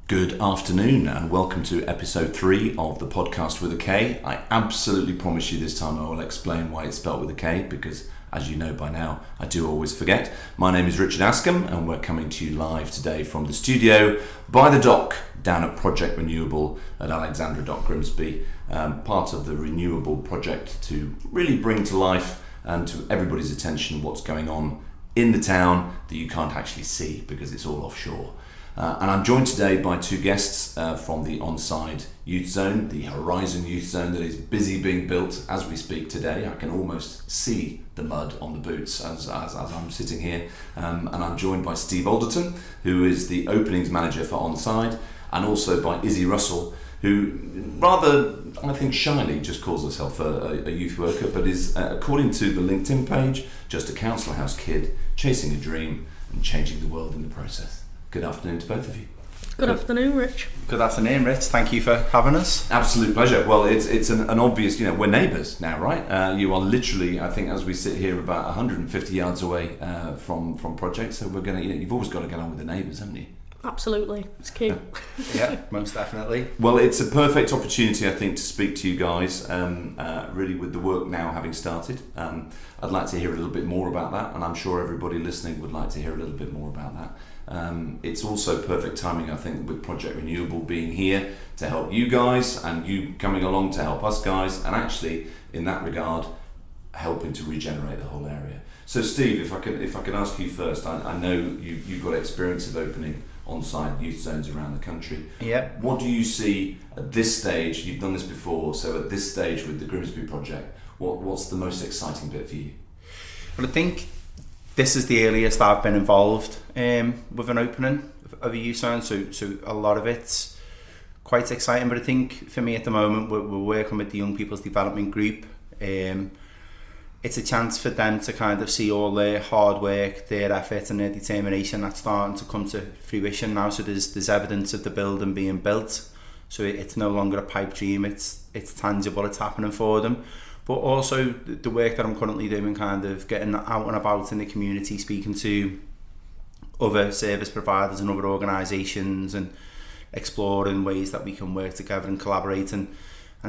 Good afternoon and welcome to episode 3 of the Podkast with a K. I absolutely promise you this time I will explain why it's spelled with a K because, as you know by now, I do always forget. My name is Richard Askam and we're coming to you live today from the studio by the dock down at Projekt Renewable at Alexandra Dock, Grimsby, part of the Renewable Project to really bring to life and to everybody's attention what's going on in the town that you can't actually see because it's all offshore. And I'm joined today by two guests from the Onside Youth Zone, the Horizon Youth Zone that is busy being built as we speak today. I can almost see the mud on the boots as I'm sitting here. And I'm joined by Steve Alderton, who is the openings manager for Onside, and also by Izzy Russell, who rather, I think, shyly just calls herself a youth worker, but is, according to the LinkedIn page, just a council house kid chasing a dream and changing the world in the process. Good afternoon to both of you. Good afternoon, Rich. Good afternoon, Rich. Thank you for having us. Absolute pleasure. Well, it's an obvious, we're neighbours now, right? You are literally, I think, as we sit here, about 150 yards away from Projekt. So we're going to, you've always got to get on with the neighbours, haven't you? Absolutely, it's key. Yeah, most definitely. Well, it's a perfect opportunity, I think, to speak to you guys, really with the work now having started. I'd like to hear a little bit more about that, and I'm sure everybody listening would like to hear a little bit more about that. It's also perfect timing, I think, with Projekt Renewable being here to help you guys and you coming along to help us guys, and actually, in that regard, helping to regenerate the whole area. So, Steve, if I could ask you first, I know you've got experience of opening on-site youth zones around the country. Yeah. What do you see at this stage? You've done this before, so at this stage with the Grimsby project, what's the most exciting bit for you? Well, I think this is the earliest I've been involved with an opening of a youth zone, so a lot of it's quite exciting. But I think for me at the moment, we're working with the Young People's Development Group. It's a chance for them to kind of see all their hard work, their effort and their determination that's starting to come to fruition now. So there's evidence of the building being built. So it's no longer a pipe dream, it's tangible, it's happening for them. But also the work that I'm currently doing, kind of getting out and about in the community, speaking to other service providers and other organisations and exploring ways that we can work together and collaborate and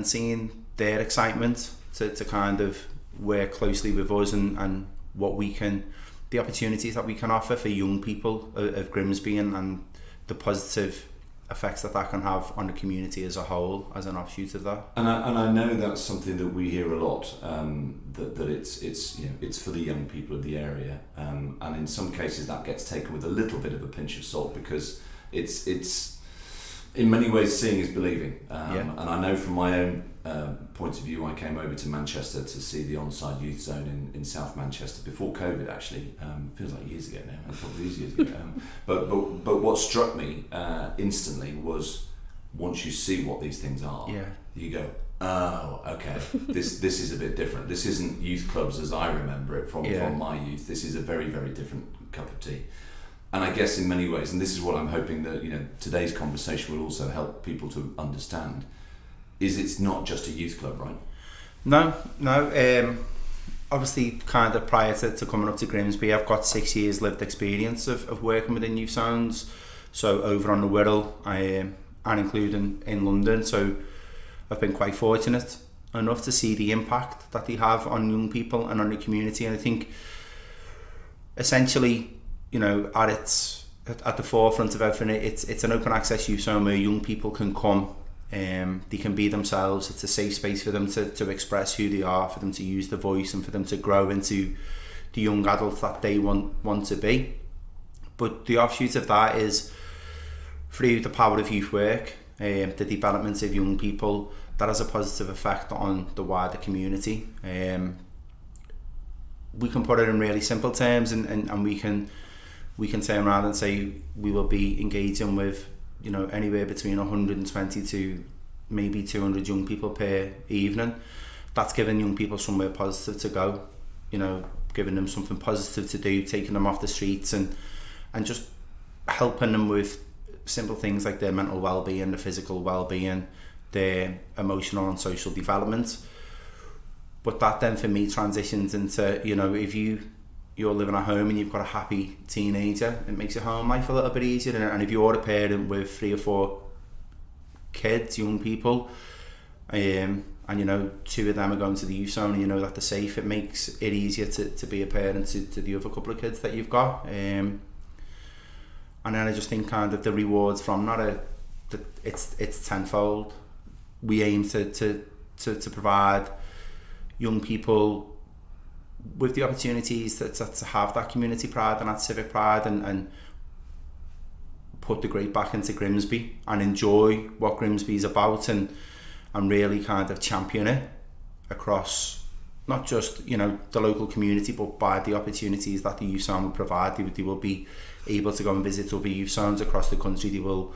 seeing their excitement to kind of work closely with us and what we can, the opportunities that we can offer for young people of Grimsby and the positive effects that can have on the community as a whole as an offshoot of that. And I know that's something that we hear a lot, that it's for the young people of the area, and in some cases that gets taken with a little bit of a pinch of salt because it's in many ways seeing is believing. And I know from my own point of view, I came over to Manchester to see the Onside Youth Zone in South Manchester before COVID. Actually, feels like years ago now. Probably years ago. But what struck me instantly was once you see what these things are, you go, oh, okay, this is a bit different. This isn't youth clubs as I remember it from my youth. This is a very, very different cup of tea. And I guess in many ways, and this is what I'm hoping that today's conversation will also help people to understand, is it's not just a youth club, right? No. Obviously, kind of prior to coming up to Grimsby, I've got 6 years lived experience of working within youth zones. So over on the Wirral, and including in London. So I've been quite fortunate enough to see the impact that they have on young people and on the community. And I think essentially, at the forefront of everything, it's an open access youth zone where young people can come, they can be themselves. It's a safe space for them to express who they are, for them to use the voice and for them to grow into the young adults that they want to be. But the offshoot of that is through the power of youth work, the development of young people, that has a positive effect on the wider community. We can put it in really simple terms and we can turn around and say we will be engaging with anywhere between 120 to maybe 200 young people per evening. That's giving young people somewhere positive to go, giving them something positive to do, taking them off the streets and just helping them with simple things like their mental well-being, their physical well-being, their emotional and social development. But that then for me transitions into, if you you're living at home and you've got a happy teenager, it makes your home life a little bit easier. And if you're a parent with 3 or 4 kids, young people, and you know 2 of them are going to the youth zone and you know that they're safe, it makes it easier to be a parent to the other couple of kids that you've got. And then I just think kind of the rewards from it's tenfold. We aim to provide young people with the opportunities to have that community pride and that civic pride, and put the great back into Grimsby and enjoy what Grimsby is about, and really kind of champion it across not just, you know, the local community, but by the opportunities that the youth zone will provide. They will be able to go and visit other youth zones across the country. They will,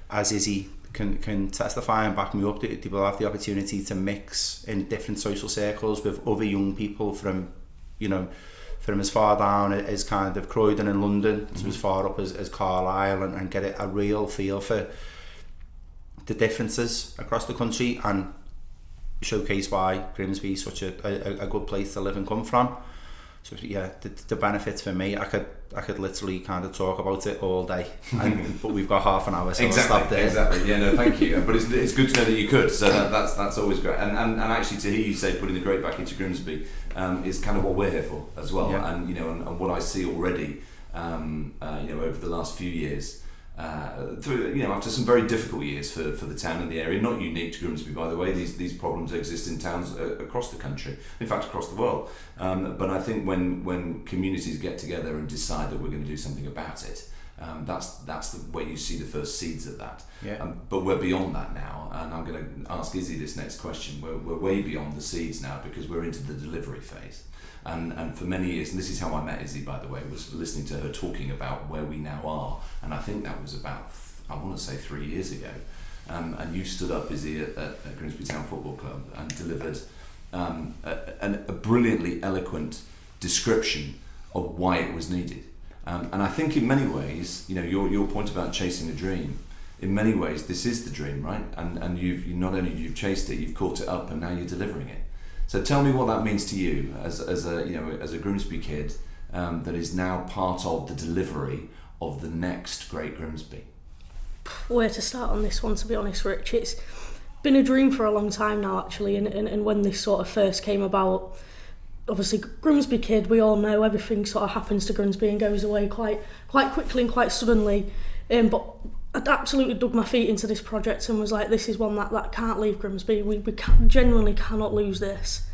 as Izzy can testify and back me up, they will have the opportunity to mix in different social circles with other young people from as far down as kind of Croydon and London to as far up as Carlisle, and get a real feel for the differences across the country and showcase why Grimsby is such a good place to live and come from. So yeah, the benefits for me, I could literally kind of talk about it all day, but we've got half an hour, so I'll stop there. Exactly. Yeah, no, thank you. But it's good to know that you could. So that's always great. And actually, to hear you say putting the great back into Grimsby is kind of what we're here for as well. Yeah. And you know, and what I see already, over the last few years. After some very difficult years for the town and the area, not unique to Grimsby, by the way. These problems exist in towns across the country, in fact across the world. But I think when communities get together and decide that we're going to do something about it, that's the way you see the first seeds of that. Yeah. But we're beyond that now, and I'm going to ask Izzy this next question. We're way beyond the seeds now, because we're into the delivery phase. And for many years, and this is how I met Izzy, by the way, was listening to her talking about where we now are, and I think that was about, I want to say 3 years ago, and you stood up, Izzy, at Grimsby Town Football Club and delivered a brilliantly eloquent description of why it was needed. And I think in many ways, you know, your point about chasing a dream, in many ways this is the dream, right? And you've not only you've chased it, you've caught it up, and now you're delivering it. So tell me what that means to you as a Grimsby kid that is now part of the delivery of the next great Grimsby. Where to start on this one, to be honest, Rich? It's been a dream for a long time now, actually, and when this sort of first came about, obviously Grimsby kid, we all know everything sort of happens to Grimsby and goes away quite quickly and quite suddenly. But I'd absolutely dug my feet into this project and was like, this is one that can't leave Grimsby. We genuinely cannot lose this.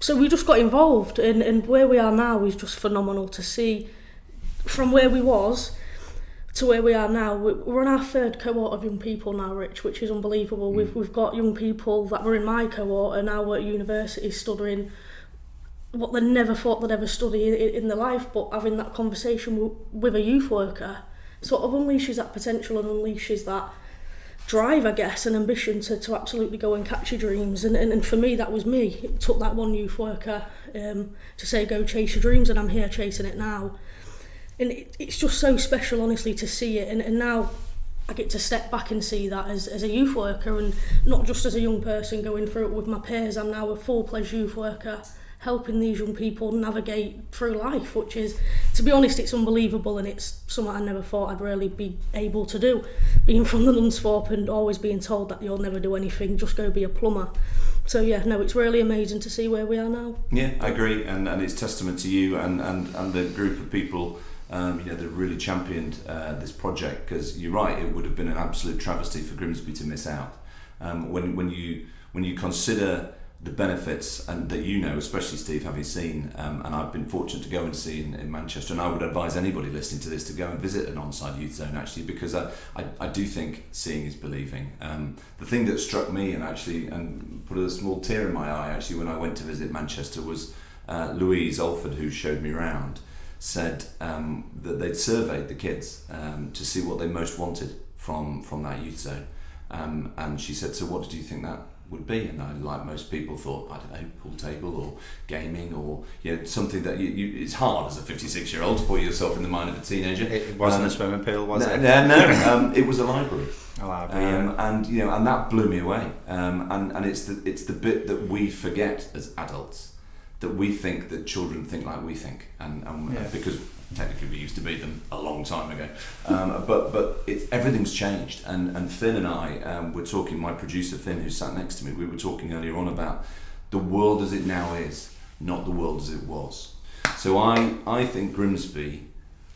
So we just got involved, and where we are now is just phenomenal to see. From where we was to where we are now, we're on our 3rd cohort of young people now, Rich, which is unbelievable. We've got young people that were in my cohort and now at university studying what they never thought they'd ever study in their life, but having that conversation with a youth worker sort of unleashes that potential and unleashes that drive, I guess, and ambition to absolutely go and catch your dreams. And for me, that was me. It took that one youth worker to say, go chase your dreams, and I'm here chasing it now. And it's just so special, honestly, to see it. And now I get to step back and see that as a youth worker, and not just as a young person going through it with my peers. I'm now a full-fledged youth worker, helping these young people navigate through life, which is, to be honest, it's unbelievable, and it's something I never thought I'd really be able to do. Being from the Lunsthorpe and always being told that you'll never do anything, just go be a plumber. So yeah, no, it's really amazing to see where we are now. Yeah, I agree, and it's testament to you and the group of people that really championed this project, because you're right, it would have been an absolute travesty for Grimsby to miss out. When you consider the benefits, and that especially Steve, having seen, and I've been fortunate to go and see in Manchester, and I would advise anybody listening to this to go and visit an on-site youth zone, actually, because I do think seeing is believing. The thing that struck me and put a small tear in my eye, actually, when I went to visit Manchester was Louise Alford, who showed me around, said that they'd surveyed the kids to see what they most wanted from that youth zone, and she said, so what did you think that would be? And I, like most people, thought, I don't know, pool table or gaming, or something that you it's hard as a 56-year-old to put yourself in the mind of a teenager. It wasn't a swimming pool, was it? No, it was a library. A library, yeah. And that blew me away. And it's the bit that we forget as adults, that we think that children think like we think, and because technically we used to beat them a long time ago, but everything's changed, and Finn and I were talking, my producer Finn, who sat next to me, we were talking earlier on about the world as it now is, not the world as it was. So I think Grimsby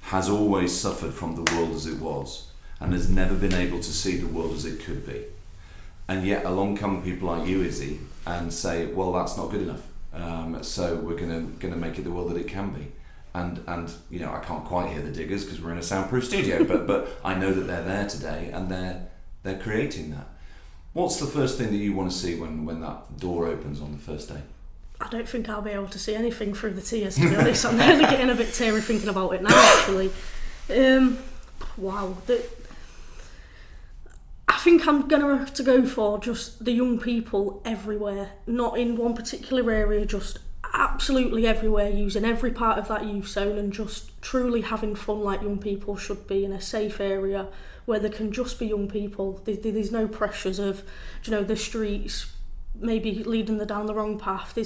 has always suffered from the world as it was, and has never been able to see the world as it could be. And yet along come people like you, Izzy, and say, well, that's not good enough. So we're gonna make it the world that it can be. And you know, I can't quite hear the diggers because we're in a soundproof studio, but I know that they're there today, and they're creating that. What's the first thing that you want to see when that door opens on the first day? I don't think I'll be able to see anything through the tears, to be honest. I'm really getting a bit teary thinking about it now, actually. Wow. I think I'm going to have to go for just the young people everywhere, not in one particular area, just absolutely everywhere, using every part of that youth zone and just truly having fun like young people should be, in a safe area where there can just be young people. There's no pressures of, you know, the streets maybe leading them down the wrong path.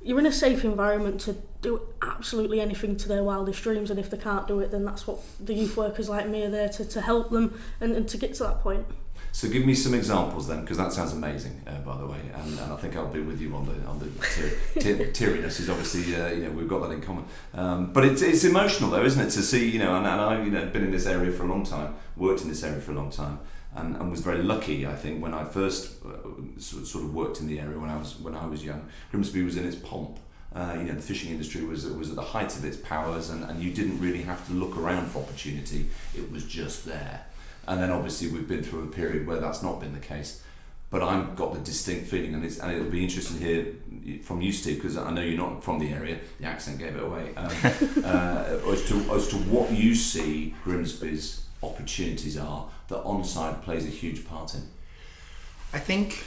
You're in a safe environment to do absolutely anything to their wildest dreams, and if they can't do it, then that's what the youth workers like me are there to help them and to get to that point. So give me some examples then, because that sounds amazing, by the way, and I think I'll be with you on the teariness. Is obviously you know, we've got that in common, but it's emotional though, isn't it, to see, you know, and I've been in this area for a long time, worked in this area for a long time, and was very lucky, I think, when I first sort of worked in the area when I was young. Grimsby was in its pomp. You know, the fishing industry was at the height of its powers, and you didn't really have to look around for opportunity. It was just there. And then obviously we've been through a period where that's not been the case. But I've got the distinct feeling, and it'll be interesting to hear from you, Steve, because I know you're not from the area. The accent gave it away. As to what you see Grimsby's opportunities are that onside plays a huge part in. I think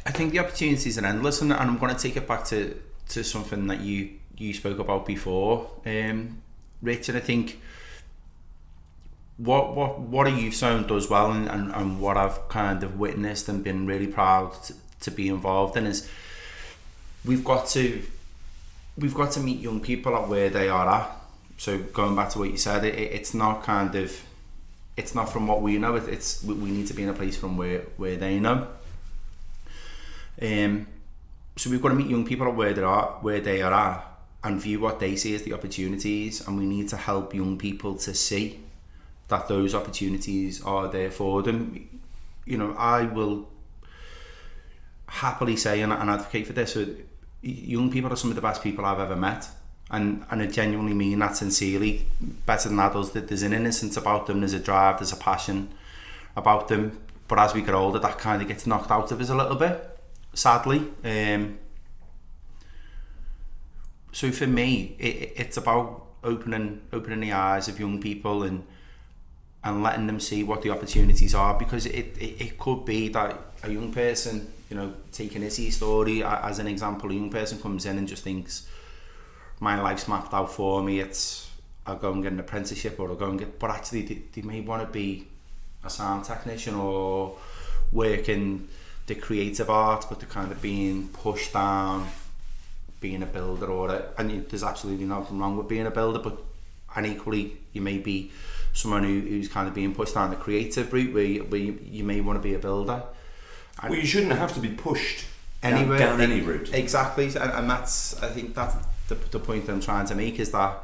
the opportunities are endless, and I'm going to take it back to something that you spoke about before, Richard. I think what a youth zone does well, and what I've kind of witnessed and been really proud to be involved in, is we've got to meet young people at where they are at. So going back to what you said, it's not from what we know. It's we need to be in a place from where they know. So we've got to meet young people at where they are at, and view what they see as the opportunities, and we need to help young people to see that those opportunities are there for them. You know, I will happily say and advocate for this. So young people are some of the best people I've ever met, and I genuinely mean that sincerely. Better than adults, that there's an innocence about them, there's a drive, there's a passion about them. But as we get older, that kind of gets knocked out of us a little bit, sadly. So for me, it's about opening the eyes of young people and letting them see what the opportunities are, because it could be that a young person, you know, taking Izzy's story as an example, a young person comes in and just thinks, my life's mapped out for me, I'll go and get an apprenticeship, or I'll go and get, but actually they may want to be a sound technician or work in the creative arts, but they're kind of being pushed down being a builder, and there's absolutely nothing wrong with being a builder, and equally you may be someone who's kind of being pushed down the creative route where you may want to be a builder. And well, you shouldn't have to be pushed anywhere, down any route. Exactly, and that's, I think that's the point I'm trying to make, is that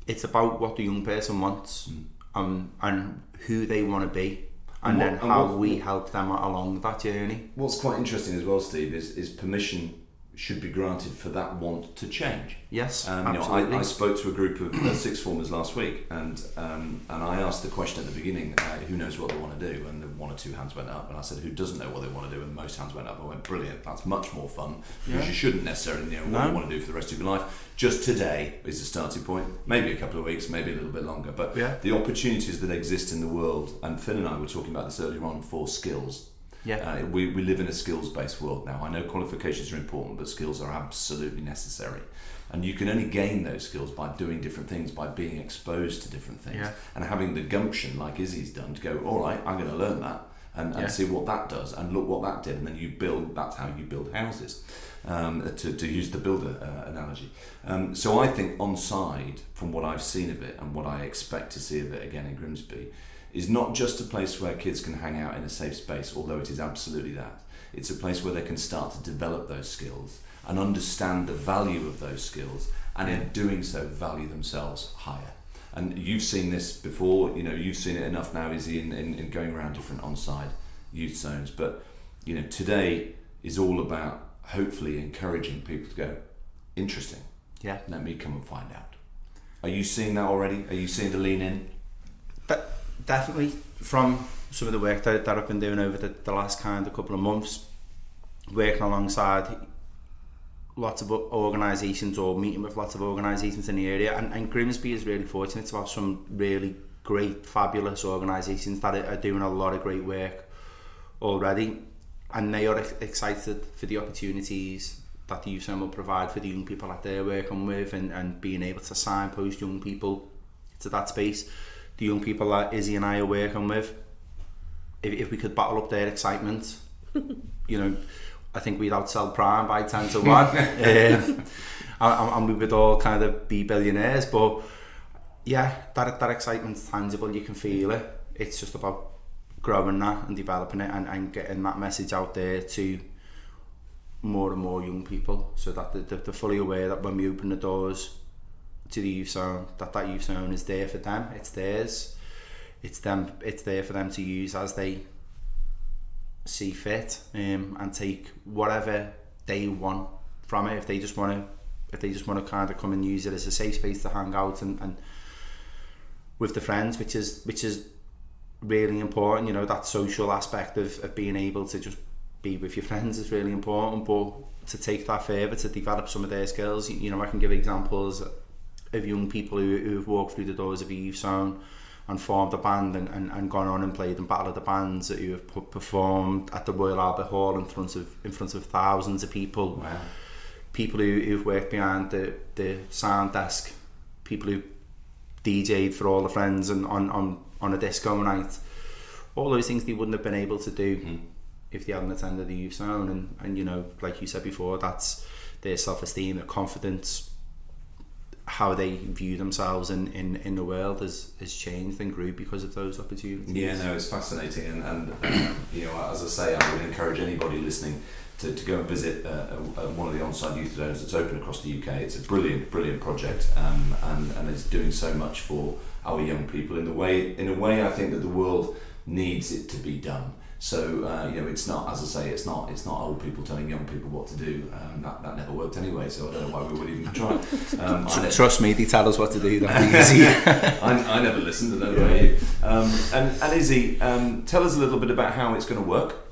it's about what the young person wants, and who they want to be, and then how we help them along that journey. What's quite interesting as well, Steve, is permission should be granted for that want to change. Yes, absolutely. You know, I spoke to a group of sixth formers last week, and I asked the question at the beginning, who knows what they want to do? And one or two hands went up, and I said, who doesn't know what they want to do? And most hands went up. I went, brilliant, that's much more fun, because you shouldn't necessarily know what you want to do for the rest of your life. Just today is the starting point, maybe a couple of weeks, maybe a little bit longer, but the opportunities that exist in the world, and Finn and I were talking about this earlier on, for skills. We live in a skills-based world now. I know qualifications are important, but skills are absolutely necessary. And you can only gain those skills by doing different things, by being exposed to different things, and having the gumption, like Izzy's done, to go, all right, I'm going to learn that, and see what that does, and look what that did, and then you build. That's how you build houses, to use the builder analogy. So I think Onside, from what I've seen of it and what I expect to see of it again in Grimsby, is not just a place where kids can hang out in a safe space, although it is absolutely that. It's a place where they can start to develop those skills and understand the value of those skills, and in doing so value themselves higher. And you've seen this before, you've seen it enough now, Izzy, in going around different Onside youth zones. But today is all about hopefully encouraging people to go, interesting, let me come and find out. Are you seeing that already? Are you seeing the lean in? Definitely, from some of the work that I've been doing over the last kind of couple of months, working alongside lots of organisations or meeting with lots of organisations in the area, and Grimsby is really fortunate to have some really great, fabulous organisations that are doing a lot of great work already, and they are excited for the opportunities that the youth zone will provide for the young people that they're working with, and being able to signpost young people to that space. The young people that Izzy and I are working with, if we could bottle up their excitement, I think we'd outsell Prime by 10 to 1. And we would all kind of be billionaires. But yeah, that excitement's tangible, you can feel it. It's just about growing that and developing it, and getting that message out there to more and more young people, so that they're fully aware that when we open the doors to the youth zone, that youth zone is there for them. It's theirs. It's there for them to use as they see fit, and take whatever they want from it. If they just want to kind of come and use it as a safe space to hang out and with the friends, which is really important. That social aspect of being able to just be with your friends is really important, but to take that further, to develop some of their skills, I can give examples of young people who've walked through the doors of a youth zone and formed a band and gone on and played in Battle of the Bands, who have performed at the Royal Albert Hall in front of thousands of people. Wow. People who've worked behind the sound desk, people who DJ'd for all the friends and on a disco night. All those things they wouldn't have been able to do if they hadn't attended the youth zone, and like you said before, that's their self-esteem, their confidence, how they view themselves in the world has changed and grew because of those opportunities. Yeah, no, it's fascinating, and as I say, I would encourage anybody listening to go and visit one of the Onside youth zones that's open across the UK. It's a brilliant project, and it's doing so much for our young people in a way I think that the world needs it to be done. So it's not, as I say, it's not old people telling young people what to do. That never worked anyway, so I don't know why we would even try. Trust me, they tell us what to do. That'd be easy. I never listened. I don't know about you. And Izzy, tell us a little bit about how it's going to work.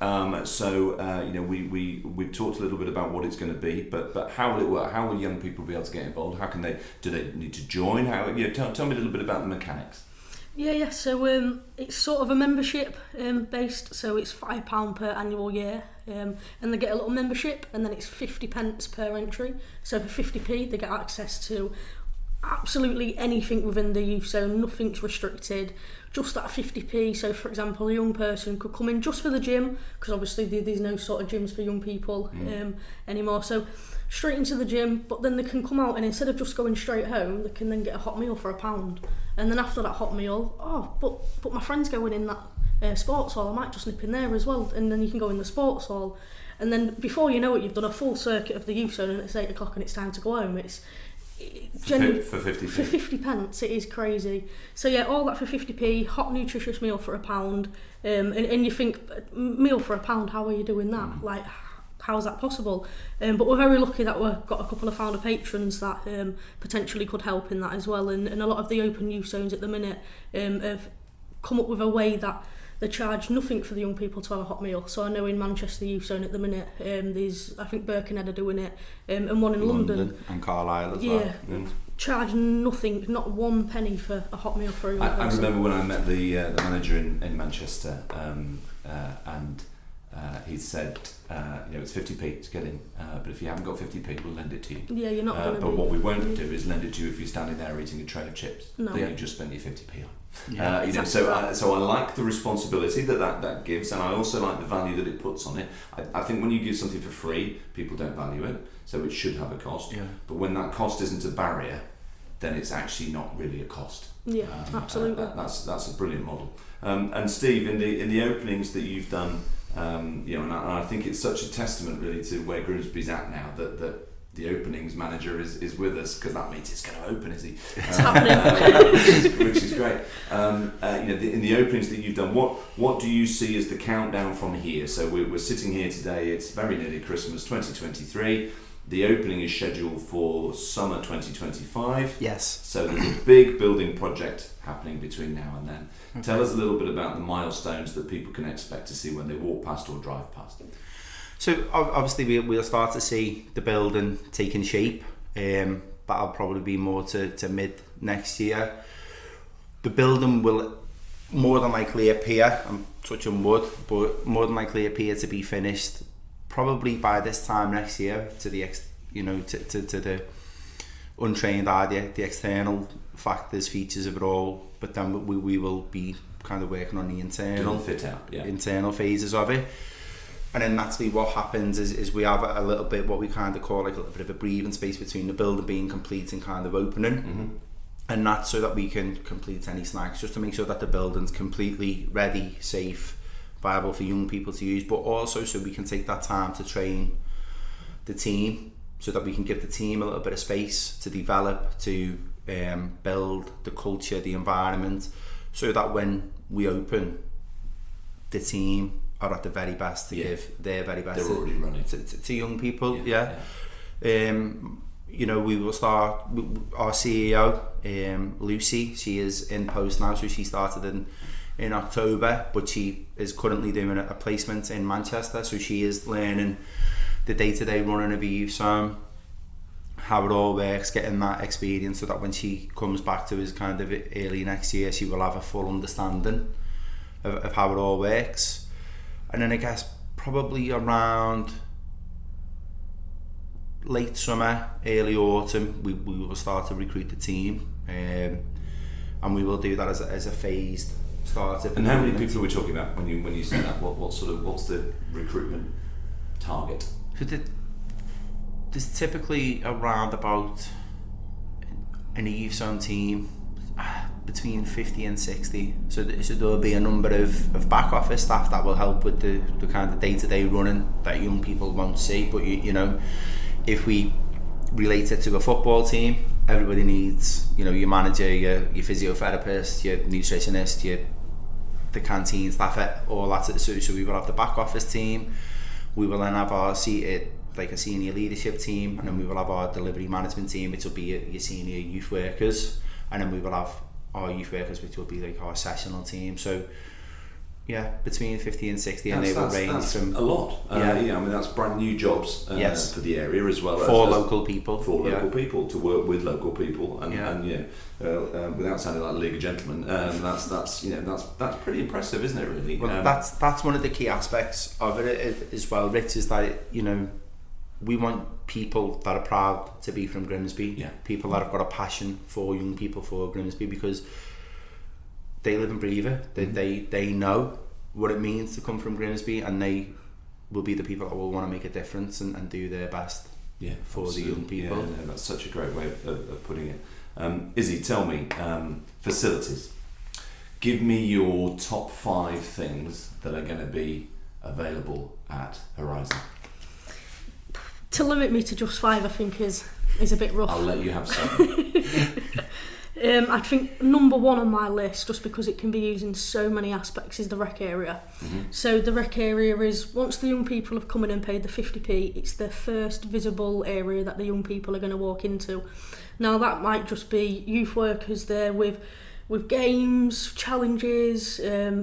We've talked a little bit about what it's going to be, but how will it work? How will young people be able to get involved? How can do they need to join? Tell me a little bit about the mechanics. Yeah. So it's sort of a membership based. So it's £5 per annual year, and they get a little membership, and then it's 50p per entry. So for 50p, they get access to absolutely anything within the youth zone. Nothing's restricted. Just that 50p. So for example, a young person could come in just for the gym, because obviously there's no sort of gyms for young people anymore. So straight into the gym, but then they can come out, and instead of just going straight home, they can then get a hot meal for £1. And then after that hot meal, but my friend's going in that sports hall, I might just nip in there as well, and then you can go in the sports hall, and then before you know it, you've done a full circuit of the youth zone, and it's 8 o'clock and it's time to go home. For 50p. For 50p, it is crazy. So yeah, all that for 50p, hot nutritious meal for £1, and you think, meal for £1, how are you doing that? Like, how's that possible? But we're very lucky that we've got a couple of founder patrons that potentially could help in that as well, and a lot of the open youth zones at the minute have come up with a way that they charge nothing for the young people to have a hot meal. So I know in Manchester Youth Zone at the minute, there's, I think Birkenhead are doing it, and one in London and Carlisle as well. Yeah, charge nothing, not 1 penny for a hot meal for a young person. I remember when I met the manager in Manchester, and he said, it's 50p to get in, but if you haven't got 50p, we'll lend it to you. Yeah, you're not going to. But what we won't do is lend it to you if you're standing there eating a tray of chips that you just spent your 50p on. Yeah, so I like the responsibility that gives, and I also like the value that it puts on it. I think when you give something for free, people don't value it, so it should have a cost. Yeah. But when that cost isn't a barrier, then it's actually not really a cost. Yeah, absolutely. That's a brilliant model. And Steve, in the openings that you've done, and I think it's such a testament really to where Grimsby's at now that the openings manager is with us, because that means it's going to open, is he? It's happening. which is great. In the openings that you've done, what do you see as the countdown from here? So we're sitting here today, it's very nearly Christmas 2023. The opening is scheduled for summer 2025. Yes. So there's a big building project happening between now and then. Okay. Tell us a little bit about the milestones that people can expect to see when they walk past or drive past. So obviously we'll start to see the building taking shape. That'll probably be more to mid next year. The building will more than likely appear, I'm touching wood, but more than likely appear to be finished probably by this time next year, to the to the untrained eye, the external factors, features of it all. But then we will be kind of working on the internal fit out, internal phases of it. And then naturally what happens is we have a little bit what we kind of call like a little bit of a breathing space between the building being complete and kind of opening. Mm-hmm. And that's so that we can complete any snags, just to make sure that the building's completely ready, safe, viable for young people to use, but also so we can take that time to train the team, so that we can give the team a little bit of space to develop, to build the culture, the environment, so that when we open, the team are at the very best to give their very best to young people. We will start our CEO, Lucy. She is in post now, so she started in October, but she is currently doing a placement in Manchester, so she is learning the day-to-day running of a youth home, how it all works, getting that experience, so that when she comes back to us kind of early next year, she will have a full understanding of how it all works. And then I guess probably around late summer, early autumn, we will start to recruit the team, and we will do that as a phased start. And how many people are we talking about when you say that? What's the recruitment target? So there's typically around about in a youth zone team between 50 and 60. So there will be a number of back office staff that will help with the kind of day-to-day running that young people won't see. But if we relate it to a football team, everybody needs, your manager, your physiotherapist, your nutritionist, the canteen staff, all that. So we will have the back office team. We will then have our like a senior leadership team, and then we will have our delivery management team, which will be your senior youth workers, and then we will have our youth workers, which will be like our sessional team. So between 50 and 60, and they will range from a lot. That's brand new jobs for the area, as well for local people. People to work with local people, and without sounding like League of Gentlemen, that's pretty impressive, isn't it? Really. Well, that's one of the key aspects of it as well, Rich, is that we want people that are proud to be from Grimsby, people that have got a passion for young people, for Grimsby, because they live and breathe it. They know what it means to come from Grimsby, and they will be the people that will want to make a difference and do their best for absolutely. The young people. Yeah, no, that's such a great way of putting it. Izzy, tell me, facilities. Give me your top 5 things that are going to be available at Horizon. To limit me to just 5, I think is a bit rough. I'll let you have some. I think number 1 on my list, just because it can be used in so many aspects, is the rec area. Mm-hmm. So the rec area is, once the young people have come in and paid the 50p, it's their first visible area that the young people are going to walk into. Now that might just be youth workers there with games, challenges,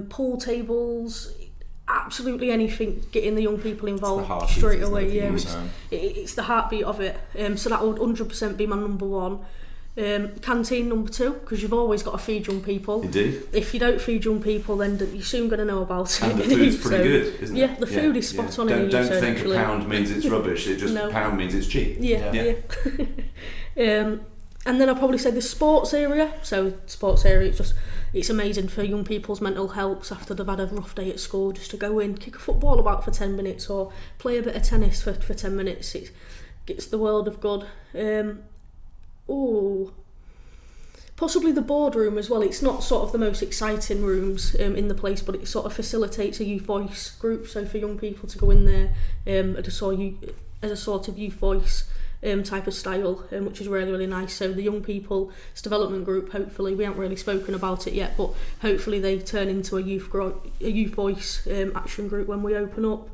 pool tables, absolutely anything getting the young people involved straight away. It's the heartbeat of it. So that would 100% be my number 1. Canteen number 2, because you've always got to feed young people. Indeed. If you don't feed young people, then you're soon going to know about it. And the food's pretty good, isn't it? Yeah, the food is spot on. Don't think a pound means it's rubbish. It just pound means it's cheap. Yeah. And then I'll probably say the sports area. So sports area, it's just it's amazing for young people's mental health after they've had a rough day at school, just to go in, kick a football about for 10 minutes or play a bit of tennis for 10 minutes. It gets the world of good. Possibly the boardroom as well. It's not sort of the most exciting rooms in the place, but it sort of facilitates a youth voice group. So for young people to go in there as a sort of youth voice type of style, which is really, really nice. So the young people's development group, hopefully, we haven't really spoken about it yet, but hopefully they turn into a youth voice action group when we open up.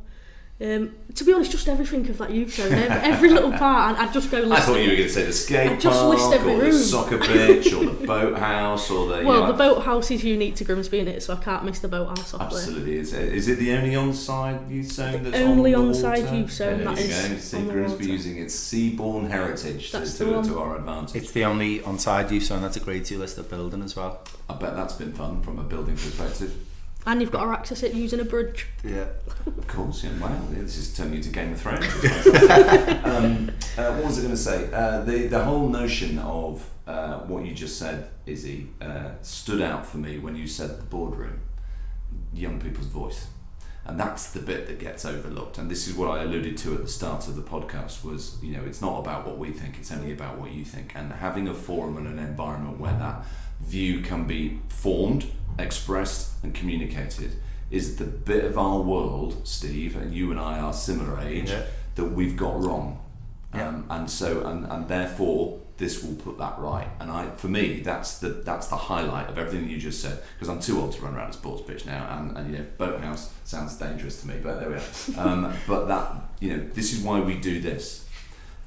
To be honest, just everything of that youth zone, every little part, I'd just go list. I thought you were going to say the skate park, or the soccer pitch, or the boathouse, or the... Well, the boathouse is unique to Grimsby, innit, so I can't miss the boathouse off there. Absolutely. Is it the only on-side youth zone that's only on the on-side water? youth zone that is See, on the Grimsby water. using its seaborne heritage to our advantage. It's the only on-side youth zone that's a Grade 2 listed building as well. I bet that's been fun from a building perspective. And you've got to access it using a bridge. Yeah. Of course, yeah. Wow, this is turning into Game of Thrones. What was I going to say? The whole notion of what you just said, Izzy, stood out for me when you said the boardroom, young people's voice. And that's the bit that gets overlooked. And this is what I alluded to at the start of the podcast was, it's not about what we think, it's only about what you think. And having a forum and an environment where that view can be formed, expressed and communicated is the bit of our world, Steve, and you and I are similar age, that we've got wrong. And therefore this will put that right. And for me, that's the highlight of everything you just said, because I'm too old to run around a sports pitch now, and boathouse sounds dangerous to me, but there we are. But that, this is why we do this,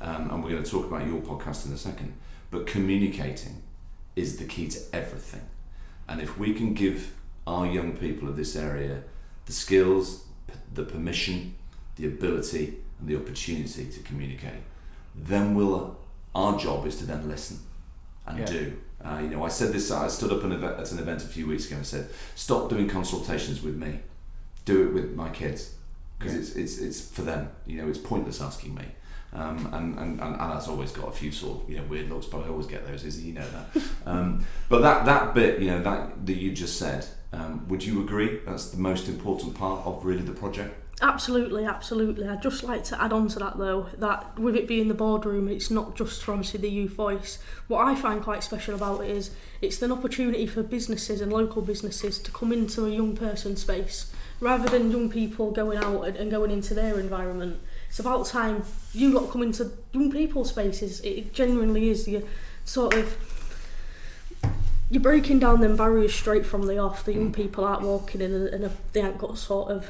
and we're going to talk about your podcast in a second. But communicating is the key to everything. And if we can give our young people of this area the skills, the permission, the ability and the opportunity to communicate, then our job is to then listen and do. I said this, I stood up at an event a few weeks ago and said, stop doing consultations with me, do it with my kids, because it's for them. It's pointless asking me. And that's always got a few sort of weird looks, but I always get those, Izzy, that. But that bit, that you just said, would you agree that's the most important part of really the project? Absolutely. I'd just like to add on to that though, that with it being the boardroom, it's not just for obviously the youth voice. What I find quite special about it is it's an opportunity for businesses and local businesses to come into a young person space, rather than young people going out and going into their environment. It's about time you lot come into young people's spaces. It genuinely is. You're breaking down them barriers straight from the off. The young people aren't walking in and they ain't got sort of,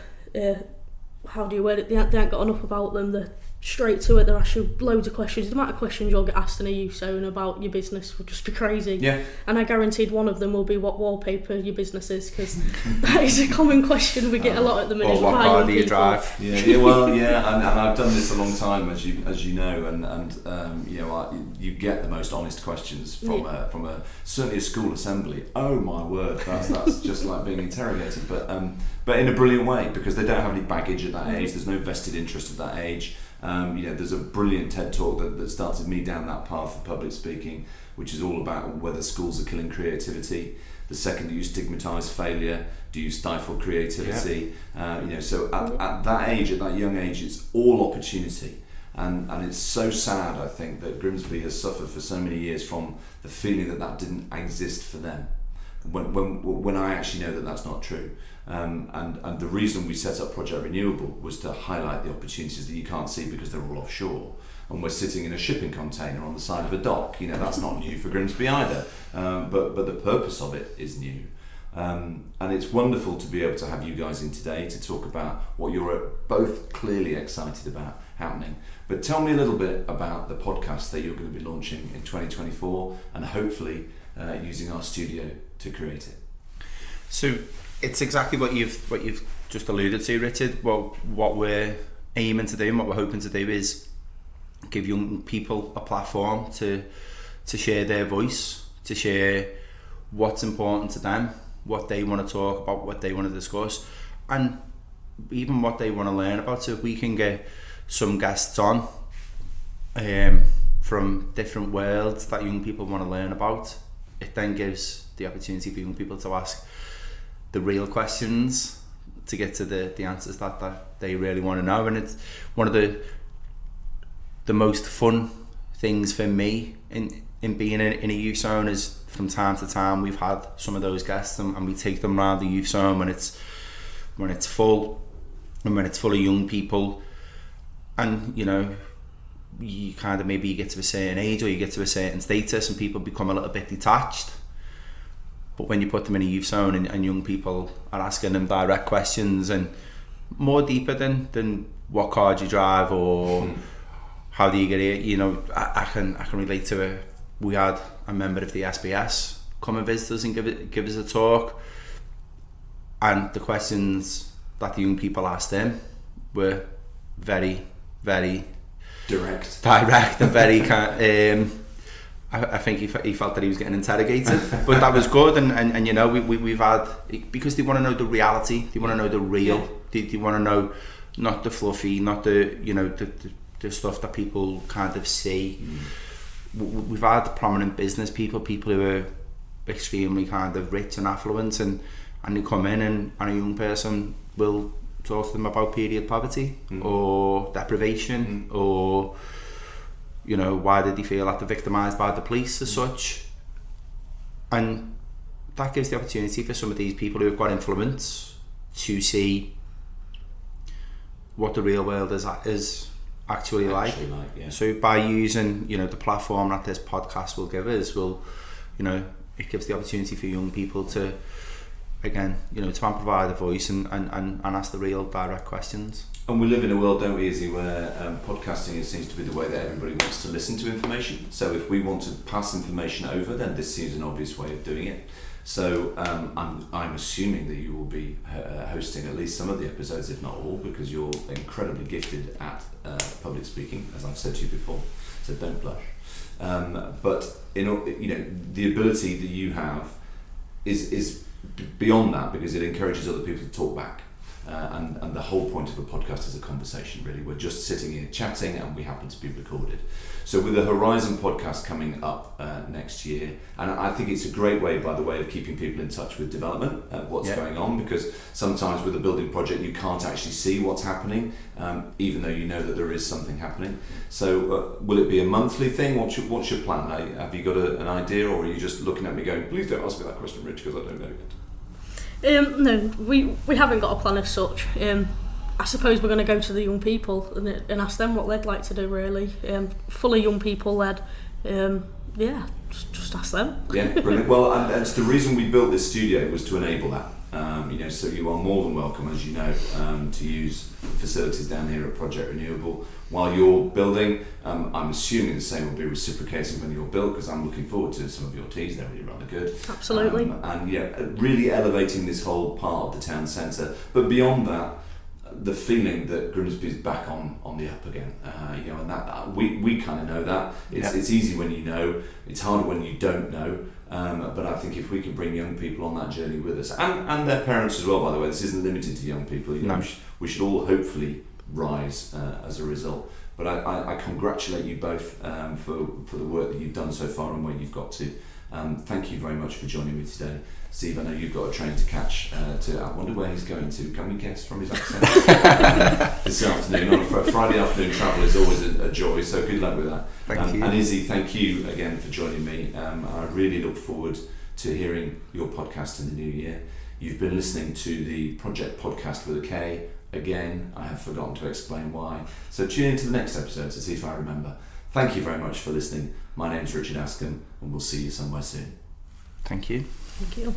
how do you word it, they ain't got enough about them. They're straight to it. They'll ask you loads of questions. The amount of questions you'll get asked in a youth zone about your business will just be crazy. Yeah. And I guaranteed one of them will be what wallpaper your business is, because that is a common question we get a lot at the minute. Or what car do you drive? And I've done this a long time, as you know, and you get the most honest questions from certainly a school assembly. Oh my word, that's just like being interrogated, but in a brilliant way, because they don't have any baggage at that age. There's no vested interest at that age. There's a brilliant TED talk that started me down that path of public speaking, which is all about whether schools are killing creativity. The second, do you stigmatise failure? Do you stifle creativity? So at that age, at that young age, it's all opportunity. And it's so sad, I think, that Grimsby has suffered for so many years from the feeling that didn't exist for them, when I actually know that that's not true. And the reason we set up Project Renewable was to highlight the opportunities that you can't see because they're all offshore. And we're sitting in a shipping container on the side of a dock. That's not new for Grimsby either. But the purpose of it is new. And it's wonderful to be able to have you guys in today to talk about what you're both clearly excited about happening. But tell me a little bit about the podcast that you're going to be launching in 2024 and hopefully using our studio to create it. So it's exactly what you've just alluded to, Richard. Well, what we're aiming to do and what we're hoping to do is give young people a platform to share their voice, to share what's important to them, what they want to talk about, what they want to discuss, and even what they want to learn about. So if we can get some guests on from different worlds that young people want to learn about, it then gives the opportunity for young people to ask the real questions to get to the answers that they really want to know. And it's one of the most fun things for me in being in a youth zone is from time to time we've had some of those guests and we take them around the youth zone when it's full and when it's full of young people, and you know, you kind of maybe you get to a certain age or you get to a certain status and people become a little bit detached. But when you put them in a youth zone and young people are asking them direct questions and more deeper than what car do you drive or how do you get here, you know, I can relate to it. We had a member of the SBS come and visit us and give us a talk, and the questions that the young people asked him were very, very direct and very I think he felt that he was getting interrogated, but that was good. And you know, we've had, because they want to know the reality, they want to know the real, they want to know not the fluffy, not the, you know, the stuff that people kind of see. We've had prominent business people who are extremely kind of rich and affluent, and they come in and a young person will talk to them about period poverty or deprivation or, you know, why did they feel like they're victimised by the police as such. And that gives the opportunity for some of these people who have got influence to see what the real world is actually like. Yeah. So by using, you know, the platform that this podcast will give us, you know, it gives the opportunity for young people to, again, you know, to provide a voice and ask the real direct questions. And we live in a world, don't we, Izzy, where podcasting seems to be the way that everybody wants to listen to information. So if we want to pass information over, then this seems an obvious way of doing it. So I'm assuming that you will be hosting at least some of the episodes, if not all, because you're incredibly gifted at public speaking, as I've said to you before. So don't blush. But you know, the ability that you have is beyond that, because it encourages other people to talk back. And the whole point of a podcast is a conversation, really. We're just sitting here chatting and we happen to be recorded. So with the Horizon podcast coming up next year, and I think it's a great way, by the way, of keeping people in touch with development, what's going on, because sometimes with a building project you can't actually see what's happening, even though you know that there is something happening. So will it be a monthly thing? What's your plan? Have you got an idea, or are you just looking at me going, please don't ask me that question, Rich, because I don't know yet? No, we haven't got a plan as such. I suppose we're going to go to the young people and ask them what they'd like to do, really. Fully young people led. Just ask them. Yeah, brilliant. Well, and it's the reason we built this studio was to enable that. You know, so you are more than welcome, as you know, to use facilities down here at Projekt Renewable while you're building. I'm assuming the same will be reciprocating when you're built, because I'm looking forward to some of your teas. They're really rather good. Absolutely. And yeah, really elevating this whole part of the town centre. But beyond that, the feeling that Grimsby's back on the up again, you know, and that we kind of know that. It's easy when you know. It's harder when you don't know. But I think if we can bring young people on that journey with us, and their parents as well, by the way, this isn't limited to young people. You know, we should all hopefully rise as a result. But I congratulate you both for the work that you've done so far and where you've got to. Thank you very much for joining me today. Steve, I know you've got a train to catch I wonder where he's going to. Can we guess from his accent? This afternoon. On a Friday afternoon travel is always a joy, so good luck with that. Thank you. And Izzy, thank you again for joining me. I really look forward to hearing your podcast in the new year. You've been listening to the Projekt podcast with a K. Again, I have forgotten to explain why. So tune into the next episode to see if I remember. Thank you very much for listening. My name's Richard Askam, and we'll see you somewhere soon. Thank you. Thank you.